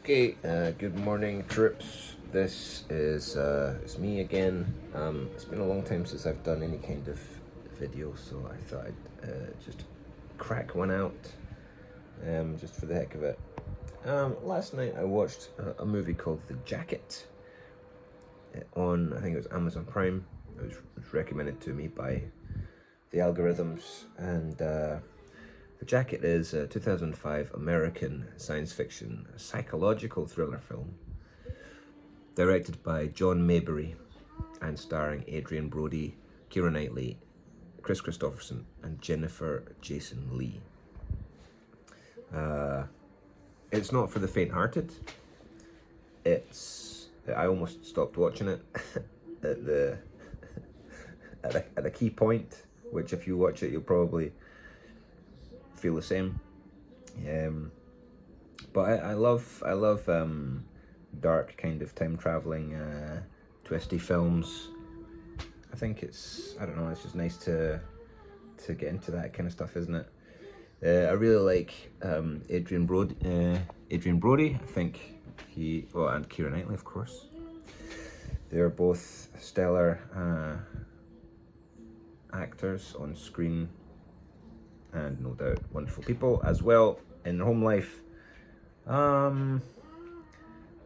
Okay, good morning, troops. This is it's me again. It's been a long time since I've done any kind of video, so I thought I'd just crack one out, just for the heck of it. Last night I watched a movie called The Jacket on, I think it was Amazon Prime. It was recommended to me by the algorithms, and The Jacket is a 2005 American science fiction psychological thriller film directed by John Maybury and starring Adrian Brody, Keira Knightley, Chris Christopherson, and Jennifer Jason Leigh. It's not for the faint-hearted. I almost stopped watching it at a key point, which if you watch it you'll probably feel the same. But I love dark kind of time traveling, twisty films. I think it's just nice to get into that kind of stuff, isn't it? I really like Adrian Brody. I think and Keira Knightley, of course. They're both stellar actors on screen, and no doubt wonderful people as well in their home life.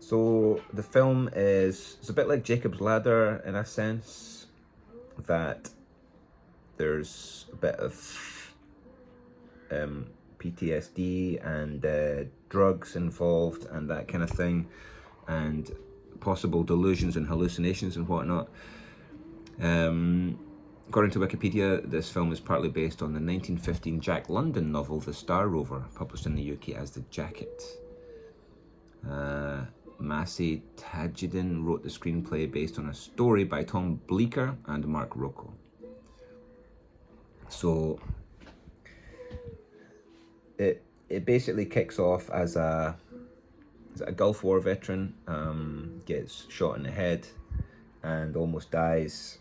So the film it's a bit like Jacob's Ladder in a sense that there's a bit of PTSD and drugs involved and that kind of thing, and possible delusions and hallucinations and whatnot. According to Wikipedia, this film is partly based on the 1915 Jack London novel The Star Rover, published in the UK as The Jacket. Masih Tajudeen wrote the screenplay based on a story by Tom Bleecker and Mark Rocco. So it basically kicks off as a Gulf War veteran, gets shot in the head and almost dies.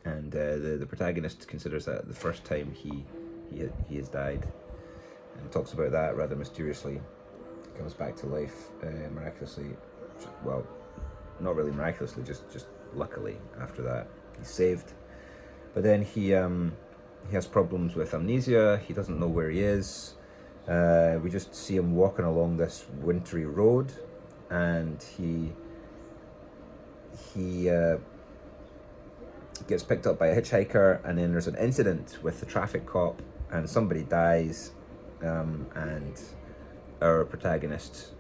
And the protagonist considers that the first time he has died, and talks about that rather mysteriously. Comes back to life miraculously. Well, not really miraculously, just luckily. After that, he's saved. But then he has problems with amnesia. He doesn't know where he is. We just see him walking along this wintry road, and he gets picked up by a hitchhiker, and then there's an incident with the traffic cop and somebody dies, and our protagonist,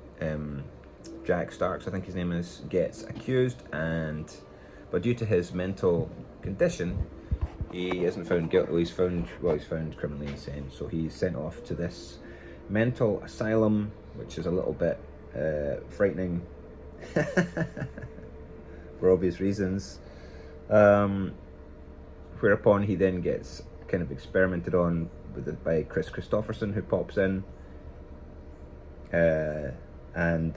Jack Starks, I think his name is, gets accused, but due to his mental condition he isn't found guilty. He's found criminally insane, so he's sent off to this mental asylum, which is a little bit frightening for obvious reasons. Whereupon he then gets kind of experimented on by Chris Christopherson, who pops in and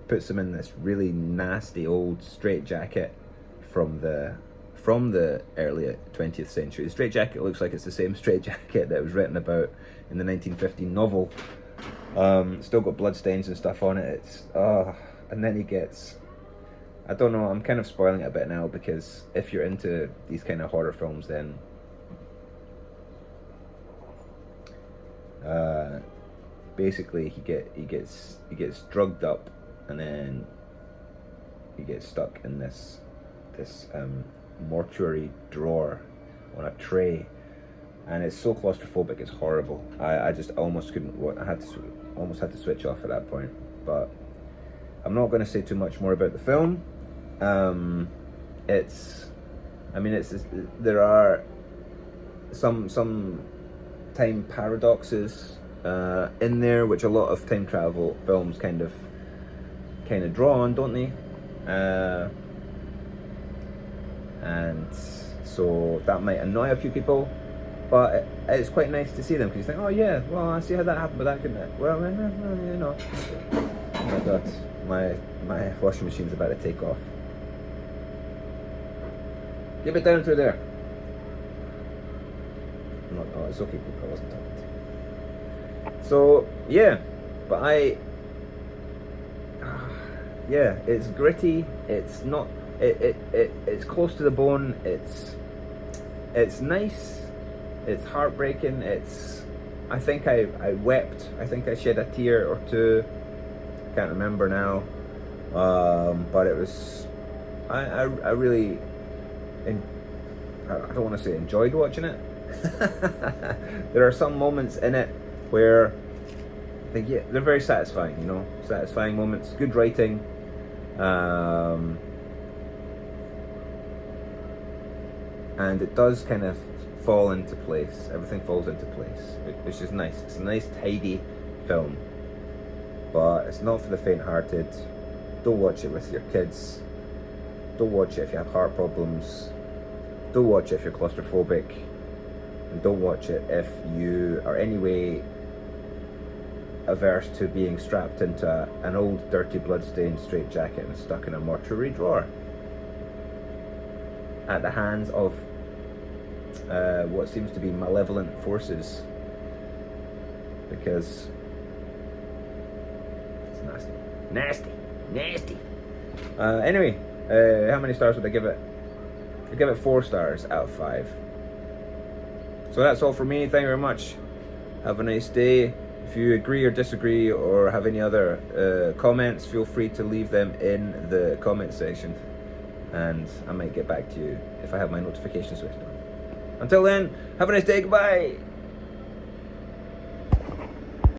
puts him in this really nasty old straitjacket from the early 20th century. The straitjacket looks like it's the same straitjacket that was written about in the 1915 novel. Still got bloodstains and stuff on it. And then he gets, I don't know, I'm kind of spoiling it a bit now, because if you're into these kind of horror films, then basically he gets drugged up, and then he gets stuck in this mortuary drawer on a tray, and it's so claustrophobic, it's horrible. I just almost couldn't. I almost had to switch off at that point. But I'm not going to say too much more about the film. There are some time paradoxes in there, which a lot of time travel films kind of draw on, don't they? And so that might annoy a few people, but it's quite nice to see them, because you think, oh yeah, well, I see how that happened, but that couldn't. Well, you know. Oh my god, my washing machine's about to take off. Keep it down through there. No, it's okay, people. I wasn't talking to you. So yeah, but yeah, it's gritty. It's not. It's close to the bone. It's nice. It's heartbreaking. I think I wept. I think I shed a tear or two. Can't remember now. But it was. I really. I don't want to say enjoyed watching it. There are some moments in it where they're very satisfying. You know, satisfying moments. Good writing. And it does kind of fall into place. Everything falls into place, which is nice. It's a nice, tidy film, but it's not for the faint-hearted. Don't watch it with your kids. Don't watch it if you have heart problems. Don't watch it if you're claustrophobic, and don't watch it if you are anyway averse to being strapped into an old, dirty, blood-stained straitjacket and stuck in a mortuary drawer at the hands of what seems to be malevolent forces, because it's nasty. Anyway, how many stars would I give it? I give it 4 stars out of 5. So that's all for me. Thank you very much. Have a nice day. If you agree or disagree or have any other comments, feel free to leave them in the comment section, and I might get back to you if I have my notifications switched on. Until then, have a nice day. Goodbye.